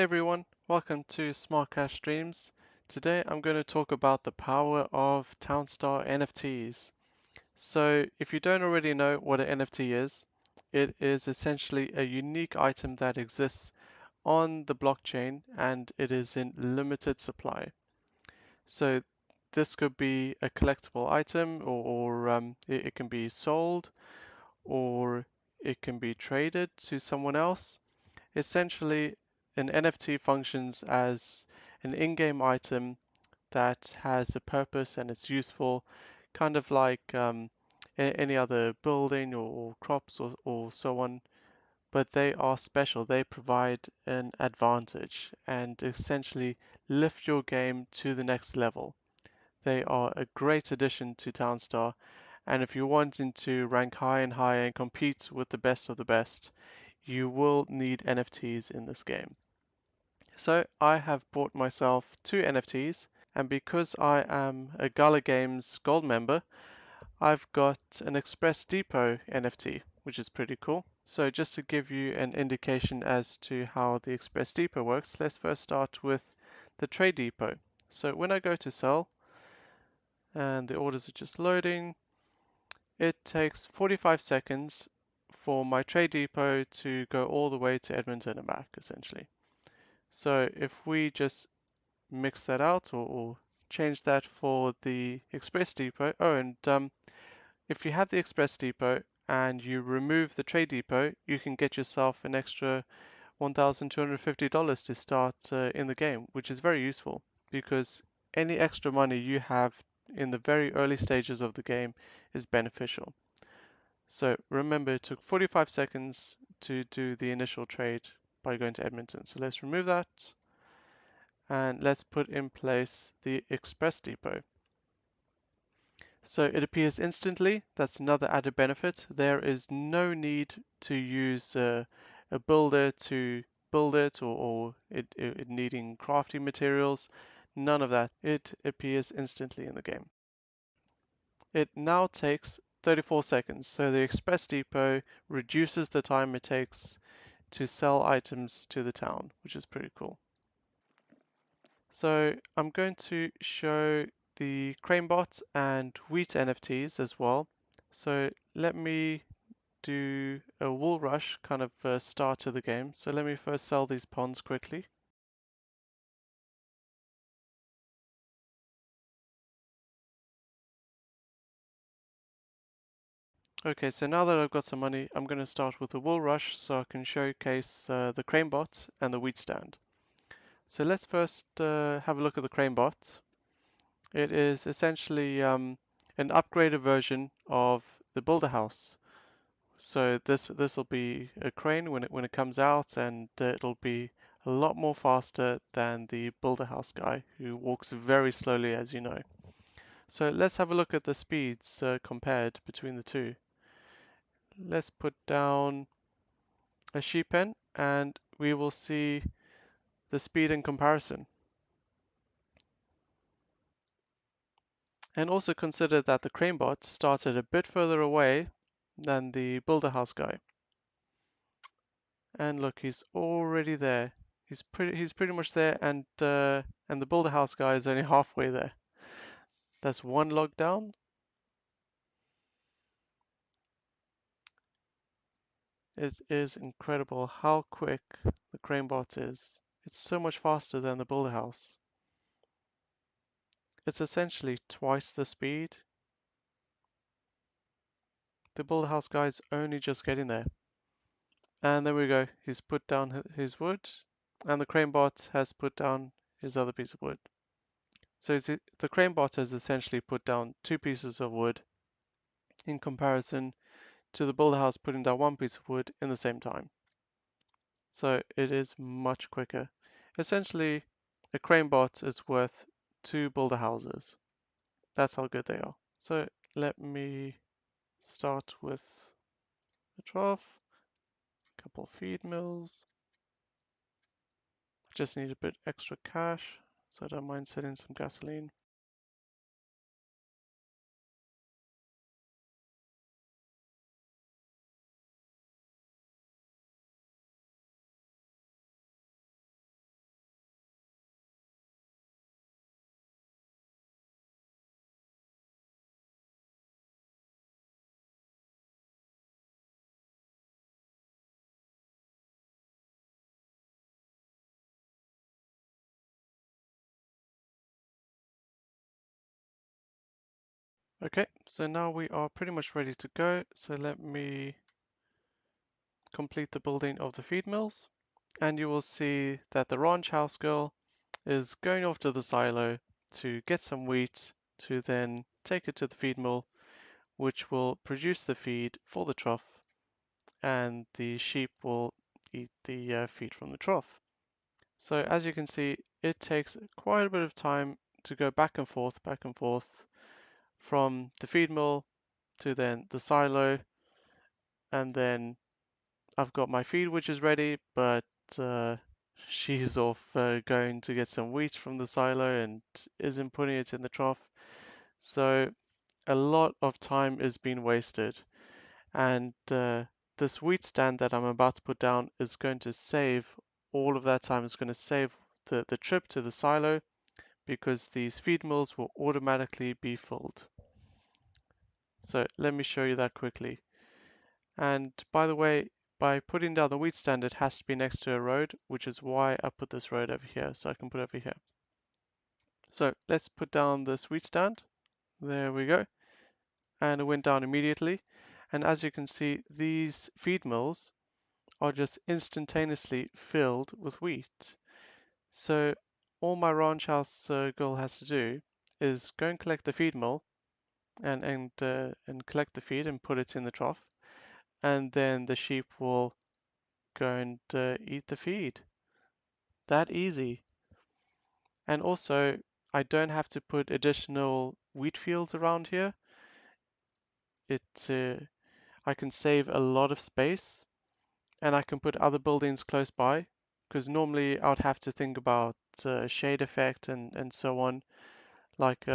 Hey everyone, welcome to Smart Cash Streams. Today I'm going to talk about the power of Townstar NFTs. So if you don't already know what an NFT is, it is essentially a unique item that exists on the blockchain and it is in limited supply. So this could be a collectible item or it can be sold or it can be traded to someone else. Essentially, an NFT functions as an in-game item that has a purpose and it's useful, kind of like any other building or crops or so on, but they are special. They provide an advantage and essentially lift your game to the next level. They are a great addition to Townstar, and if you're wanting to rank high and higher and compete with the best of the best, you will need NFTs in this game. So I have bought myself two NFTs, and because I am a Gala Games gold member, I've got an Express Depot NFT, which is pretty cool. So just to give you an indication as to how the Express Depot works, let's first start with the Trade Depot. So when I go to sell, and the orders are just loading, it takes 45 seconds for my Trade Depot to go all the way to Edmonton and back, essentially. So if we just mix that out or change that for the Express Depot. Oh, and if you have the Express Depot and you remove the Trade Depot, you can get yourself an extra $1,250 to start in the game, which is very useful because any extra money you have in the very early stages of the game is beneficial. So remember, it took 45 seconds to do the initial trade by going to Edmonton. So let's remove that and let's put in place the Express Depot. So it appears instantly. That's another added benefit. There is no need to use a builder to build it or it needing crafting materials. None of that. It appears instantly in the game. It now takes 34 seconds. So the Express Depot reduces the time it takes to sell items to the town, which is pretty cool. So I'm going to show the CraneBot and Wheat NFTs as well. So let me do a wool rush kind of start to the game. So let me first sell these ponds quickly. Okay, so now that I've got some money, I'm going to start with the wool rush so I can showcase the CraneBot and the wheat stand. So let's first have a look at the CraneBot. It is essentially an upgraded version of the Builder House. So this will be a crane when it comes out, and it'll be a lot more faster than the Builder House guy, who walks very slowly, as you know. So let's have a look at the speeds compared between the two. Let's put down a sheep pen, and we will see the speed in comparison. And also consider that the CraneBot started a bit further away than the Builder House guy. And look, he's already there. He's pretty much there, and the Builder House guy is only halfway there. That's one log down. It is incredible how quick the CraneBot is. It's so much faster than the Builder House. It's essentially twice the speed. The Builder House guy is only just getting there. And there we go. He's put down his wood, and the CraneBot has put down his other piece of wood. So the CraneBot has essentially put down two pieces of wood in comparison to the builder house putting down one piece of wood in the same time. So it is much quicker. Essentially, a CraneBot is worth two builder houses. That's how good they are. So let me start with a trough, a couple of feed mills. I just need a bit extra cash, so I don't mind selling some gasoline. Okay, so now we are pretty much ready to go. So let me complete the building of the feed mills, and you will see that the ranch house girl is going off to the silo to get some wheat to then take it to the feed mill, which will produce the feed for the trough, and the sheep will eat the feed from the trough. So as you can see, it takes quite a bit of time to go back and forth from the feed mill to then the silo, and then I've got my feed which is ready, but uh, she's off going to get some wheat from the silo and isn't putting it in the trough. So a lot of time is being wasted, and this wheat stand that I'm about to put down is going to save all of that time. It's going to save the trip to the silo because these feed mills will automatically be filled. So let me show you that quickly. And by the way, by putting down the wheat stand, it has to be next to a road, which is why I put this road over here. So I can put it over here. So let's put down this wheat stand. There we go. And it went down immediately. And as you can see, these feed mills are just instantaneously filled with wheat. So all my ranch house girl has to do is go and collect the feed mill and collect the feed and put it in the trough, and then the sheep will go and eat the feed. That easy. And also, I don't have to put additional wheat fields around here. It I can save a lot of space, and I can put other buildings close by, because normally I would have to think about shade effect and so on. Like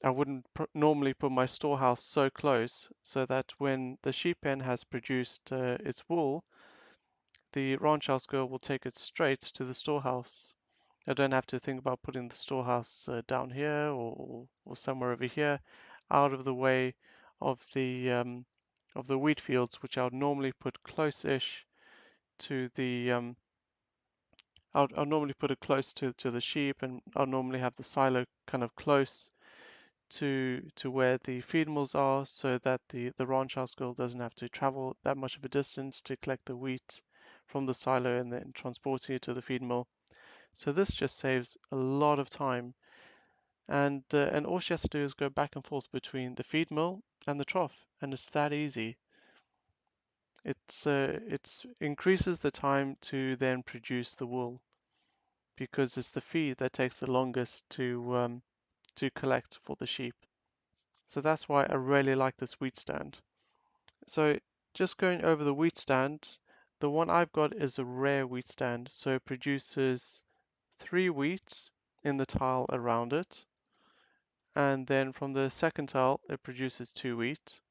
I wouldn't normally put my storehouse so close so that when the sheep pen has produced its wool, the ranch house girl will take it straight to the storehouse. I don't have to think about putting the storehouse down here or somewhere over here, out of the way of the wheat fields, which I would normally put close-ish to the I'll normally put it close to the sheep, and I'll normally have the silo kind of close to where the feed mills are, so that the ranch house girl doesn't have to travel that much of a distance to collect the wheat from the silo and then transporting it to the feed mill. So this just saves a lot of time, and all she has to do is go back and forth between the feed mill and the trough, and it's that easy. It's increases the time to then produce the wool because it's the feed that takes the longest to collect for the sheep. So that's why I really like this wheat stand. So just going over the wheat stand, the one I've got is a rare wheat stand, so it produces 3 wheat in the tile around it, and then from the second tile it produces 2 wheat,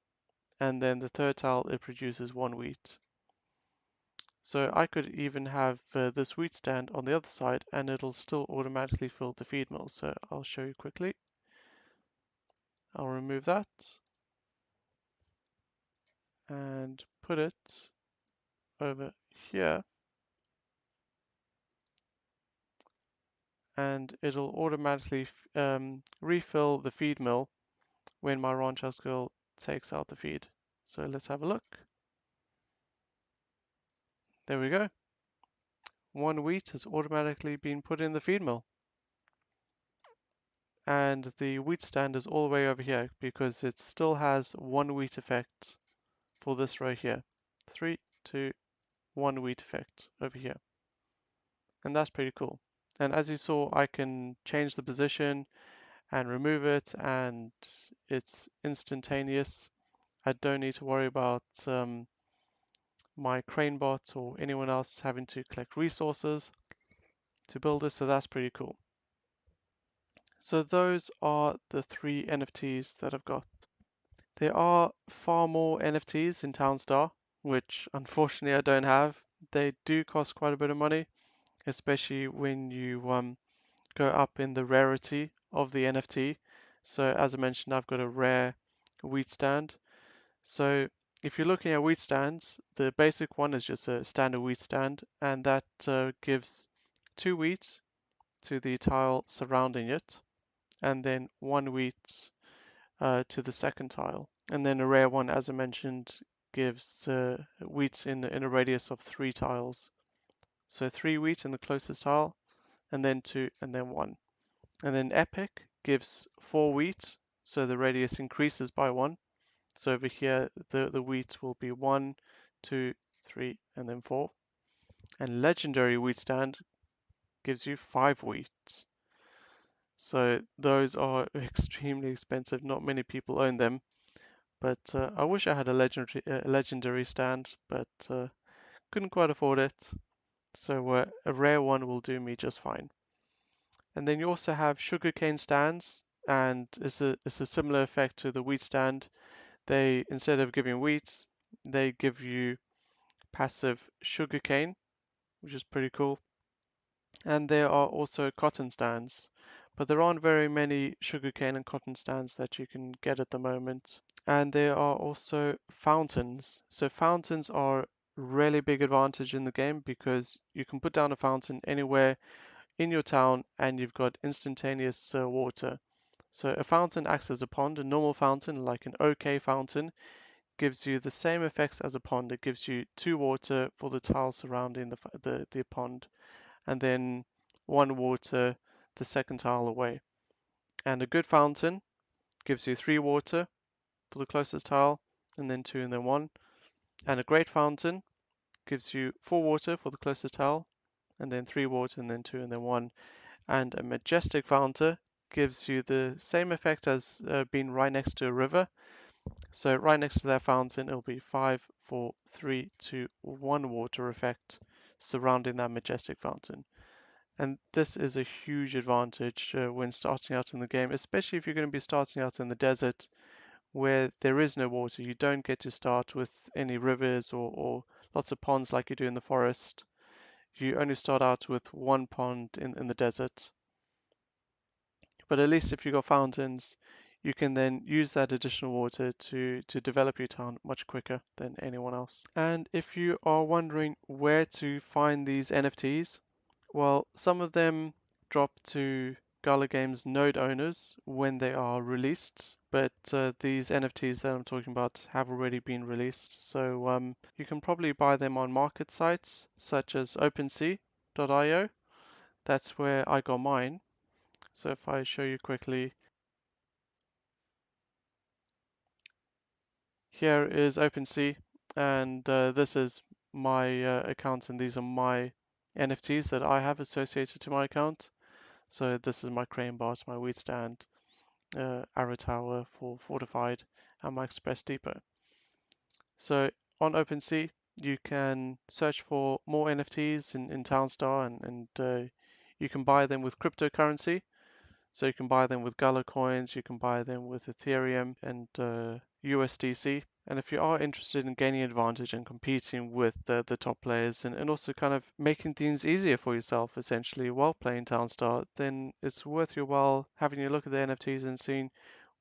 and then the third tile it produces 1 wheat. So I could even have this wheat stand on the other side and it'll still automatically fill the feed mill. So I'll show you quickly. I'll remove that and put it over here, and it'll automatically refill the feed mill when my ranch house girl takes out the feed. So let's have a look. There we go. 1 wheat has automatically been put in the feed mill. And the wheat stand is all the way over here because it still has 1 wheat effect for this row here. 3, 2, 1 wheat effect over here. And that's pretty cool. And as you saw, I can change the position and remove it, and it's instantaneous. I don't need to worry about my crane bot or anyone else having to collect resources to build this, so that's pretty cool. So those are the 3 NFTs that I've got. There are far more NFTs in Townstar, which unfortunately I don't have. They do cost quite a bit of money, especially when you go up in the rarity of the NFT. So as I mentioned, I've got a rare wheat stand. So if you're looking at wheat stands, the basic one is just a standard wheat stand, and that gives 2 wheat to the tile surrounding it, and then 1 wheat to the second tile. And then a rare one, as I mentioned, gives wheat in a radius of 3 tiles. So 3 wheat in the closest tile, and then 2, and then 1. And then epic gives 4 wheat, so the radius increases by 1. So over here, the wheat will be 1, 2, 3, and then 4. And legendary wheat stand gives you 5 wheat. So those are extremely expensive. Not many people own them. But I wish I had a legendary stand, but couldn't quite afford it. So a rare one will do me just fine. And then you also have sugarcane stands, and it's a similar effect to the wheat stand. They, instead of giving wheat, they give you passive sugarcane, which is pretty cool. And there are also cotton stands, but there aren't very many sugarcane and cotton stands that you can get at the moment. And there are also fountains. So fountains are really big advantage in the game because you can put down a fountain anywhere in your town and you've got instantaneous water. So a fountain acts as a pond. A normal fountain, like an OK fountain, gives you the same effects as a pond. It gives you 2 water for the tiles surrounding the pond, and then 1 water the second tile away. And a good fountain gives you 3 water for the closest tile, and then 2 and then 1. And a great fountain gives you 4 water for the closest tile, and then 3 water, and then 2 and then 1. And a majestic fountain gives you the same effect as being right next to a river. So right next to that fountain, it'll be 5, 4, 3, 2, 1 water effect surrounding that majestic fountain. And this is a huge advantage when starting out in the game, especially if you're going to be starting out in the desert where there is no water. You don't get to start with any rivers or lots of ponds like you do in the forest. You only start out with 1 pond in the desert. But at least if you've got fountains, you can then use that additional water to develop your town much quicker than anyone else. And if you are wondering where to find these NFTs, well, some of them drop to Gala Games node owners when they are released, but these NFTs that I'm talking about have already been released. So you can probably buy them on market sites such as OpenSea.io. That's where I got mine. So if I show you quickly, here is OpenSea, and this is my account, and these are my NFTs that I have associated to my account. So this is my crane bot, my wheat stand, arrow tower for fortified, and my express depot. So on OpenSea, you can search for more NFTs in Townstar, and you can buy them with cryptocurrency. So you can buy them with Gala Coins, you can buy them with Ethereum and USDC. And if you are interested in gaining advantage and competing with the top players and also kind of making things easier for yourself essentially while playing Townstar, then it's worth your while having a look at the NFTs and seeing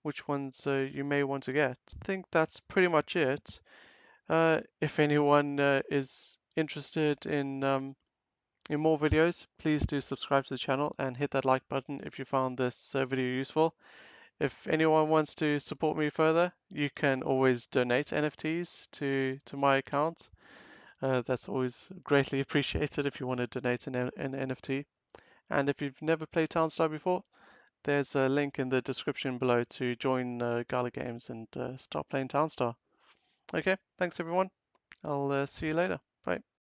which ones you may want to get. I think that's pretty much it. If anyone is interested in more videos, please do subscribe to the channel and hit that like button if you found this video useful. If anyone wants to support me further, you can always donate NFTs to my account. That's always greatly appreciated if you want to donate an NFT. And if you've never played Townstar before, there's a link in the description below to join Gala Games and start playing Townstar. Okay, thanks everyone. I'll see you later.